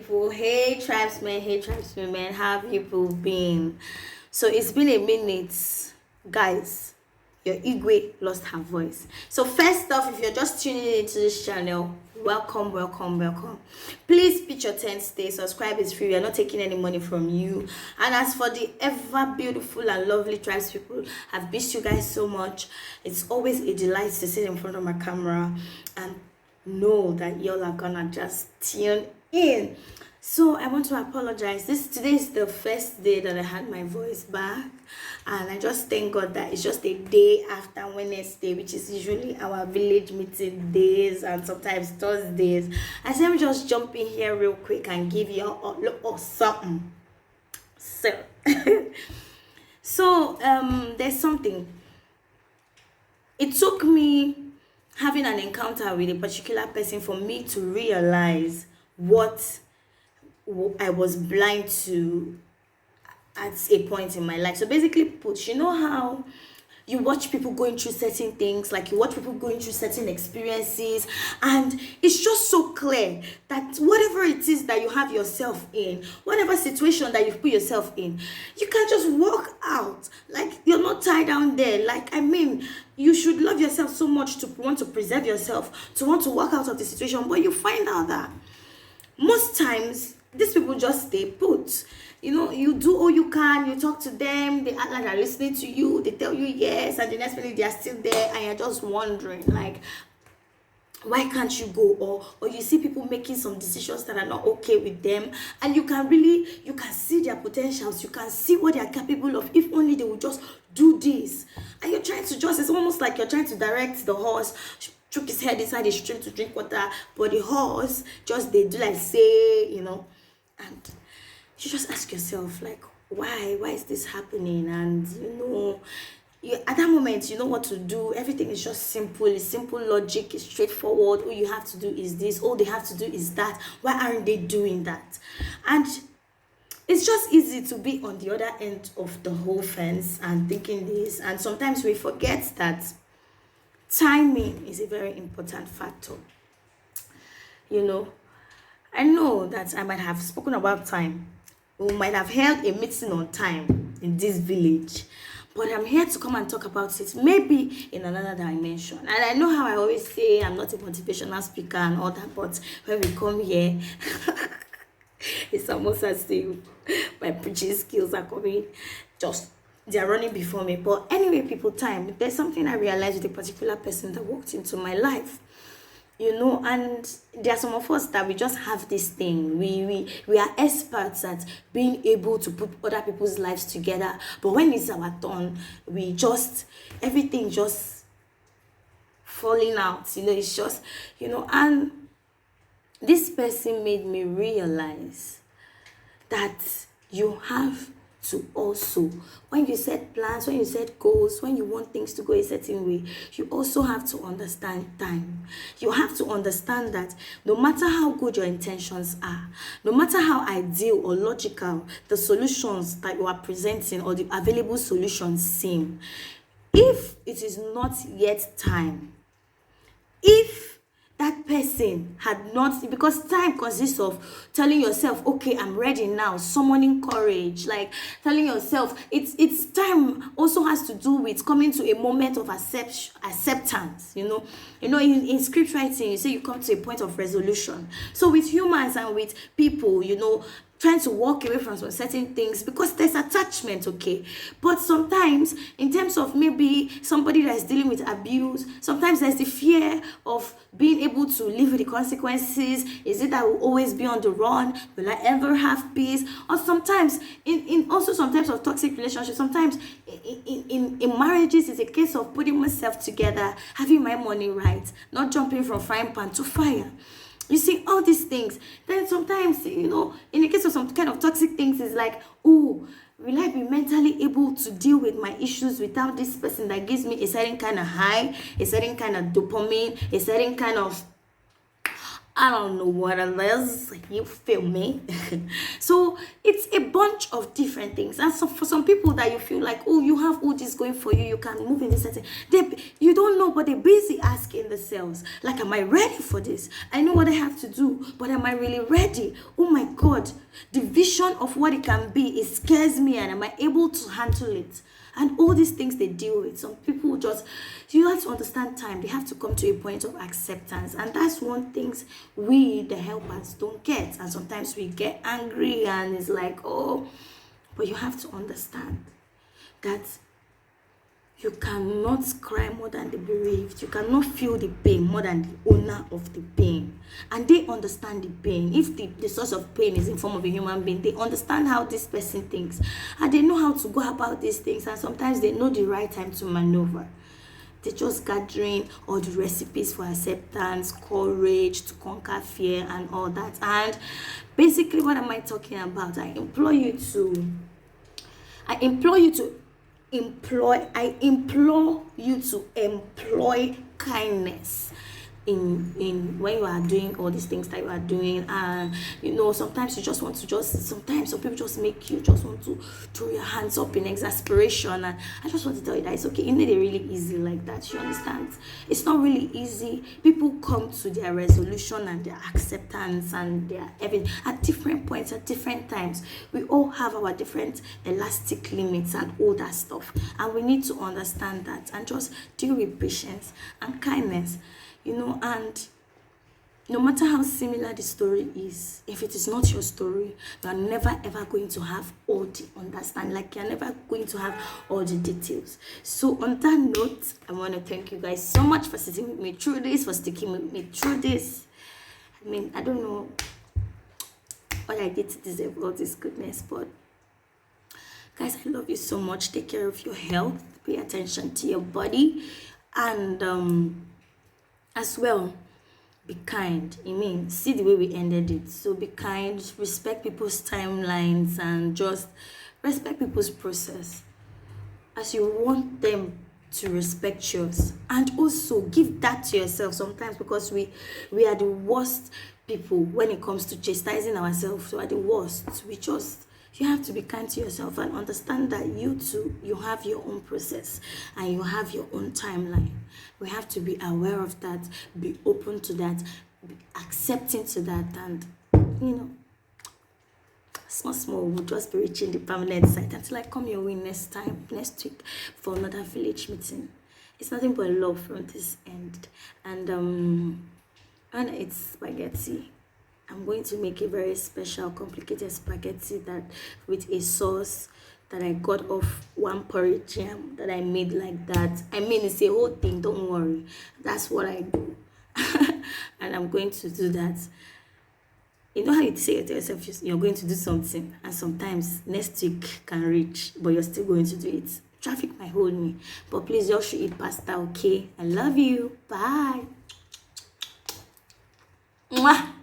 people. Hey tribesmen, man. How have people been? So it's been a minute, guys. Your Igwe lost her voice. So first off, if you're just tuning into this channel, welcome. Please pitch your tent, stay, subscribe is free. We are not taking any money from you. And as for the ever beautiful and lovely tribes people, I've missed you guys so much. It's always a delight to sit in front of my camera and know that y'all are gonna just tune in. So I want to apologize. Today is the first day that I had my voice back, and I just thank God that it's just a day after Wednesday, which is usually our village meeting days and sometimes Thursdays. I said, let me just jump in here real quick and give you a little something. So there's something. It took me having an encounter with a particular person for me to realize what I was blind to at a point in my life. So basically put, you know how you watch people going through certain things, like you watch people going through certain experiences, and it's just so clear that whatever it is that you have yourself in, whatever situation that you've put yourself in, you can just walk out. Like, you're not tied down there. Like, I mean, you should love yourself so much to want to preserve yourself, to want to walk out of the situation, but you find out that most times these people just stay put. You know, you do all you can, you talk to them, they act like they're listening to you, they tell you yes, and the next minute they are still there, and you're just wondering, like, why can't you go? Or you see people making some decisions that are not okay with them, and you can see their potentials, you can see what they are capable of, if only they would just do this. And you're trying to it's almost like you're trying to direct the horse, took his head inside the stream to drink water, but the horse just, they do like say, you know, and you just ask yourself, like, why is this happening? And at that moment, you know what to do. Everything is just simple. It's simple logic. It's straightforward. All you have to do is this. All they have to do is that. Why aren't they doing that? And it's just easy to be on the other end of the whole fence and thinking this. And sometimes we forget that timing is a very important factor. You know, I know that I might have spoken about time. We might have held a meeting on time in this village, but I'm here to come and talk about it, maybe in another dimension. And I know how I always say I'm not a motivational speaker and all that, but when we come here, it's almost as if my preaching skills are coming, they're running before me. But anyway, people, time, there's something I realized with a particular person that walked into my life. You know, and there are some of us that we just have this thing. We are experts at being able to put other people's lives together. But when it's our turn, everything just falling out. You know, it's just, and this person made me realize that you have to also, when you set plans, when you set goals, when you want things to go a certain way, you also have to understand time. You have to understand that no matter how good your intentions are, no matter how ideal or logical the solutions that you are presenting or the available solutions seem, if it is not yet time, if that person had not, because time consists of telling yourself, okay, I'm ready now, summoning courage, like telling yourself, it's time also has to do with coming to a moment of acceptance. In script writing, you say you come to a point of resolution. So with humans and with people, trying to walk away from some certain things because there's attachment, okay? But sometimes, in terms of maybe somebody that is dealing with abuse, sometimes there's the fear of being able to live with the consequences. Is it that we'll always be on the run? Will I ever have peace? Or sometimes, also some types of toxic relationships, sometimes in marriages, it's a case of putting myself together, having my money right, not jumping from frying pan to fire. You see, all these things. Then sometimes, in the case of some kind of toxic things, it's like, oh, will I be mentally able to deal with my issues without this person that gives me a certain kind of high, a certain kind of dopamine, a certain kind of I don't know what it is. You feel me? So it's a bunch of different things. And so for some people that you feel like, oh, you have all this going for you, you can move in this setting. You don't know, but they're busy asking themselves, like, am I ready for this? I know what I have to do, but am I really ready? Oh my God, the vision of what it can be, it scares me, and am I able to handle it? And all these things they deal with. Some people just, you have to understand time. They have to come to a point of acceptance. And that's one thing we, the helpers, don't get. And sometimes we get angry and it's like, oh, but you have to understand that you cannot cry more than the bereaved. You cannot feel the pain more than the owner of the pain. And they understand the pain. If the source of pain is in form of a human being, they understand how this person thinks. And they know how to go about these things. And sometimes they know the right time to maneuver. They're just gathering all the recipes for acceptance, courage, to conquer fear, and all that. And basically, what am I talking about? I implore you to employ kindness in when you are doing all these things that you are doing. And sometimes you just want to sometimes some people just make you just want to throw your hands up in exasperation. And I just want to tell you that it's okay. It's not really easy like that. You understand? It's not really easy. People come to their resolution and their acceptance and their everything at different points, at different times. We all have our different elastic limits and all that stuff, and we need to understand that and just deal with patience and kindness. And no matter how similar the story is, if it is not your story, you are never ever going to have all the understanding. Like, you're never going to have all the details. So on that note, I want to thank you guys so much for sitting with me through this, for sticking with me through this. I mean, I don't know what I did to deserve all this goodness, but guys, I love you so much. Take care of your health. Pay attention to your body. And as well, be kind. See the way we ended it. So be kind, respect people's timelines, and just respect people's process as you want them to respect yours. And also give that to yourself sometimes, because we are the worst people when it comes to chastising ourselves. We are the worst. You have to be kind to yourself and understand that you too, you have your own process and you have your own timeline. We have to be aware of that, be open to that, be accepting to that, and small, we'll just be reaching the permanent site until I come your way next week for another village meeting. It's nothing but love from this end. And it's spaghetti. I'm going to make a very special, complicated spaghetti that with a sauce that I got off one porridge jam that I made like that. It's a whole thing, don't worry. That's what I do. And I'm going to do that. You know how you say to yourself, you're going to do something, and sometimes next week can reach, but you're still going to do it. Traffic might hold me, but please, y'all should eat pasta, okay? I love you. Bye. Mwah.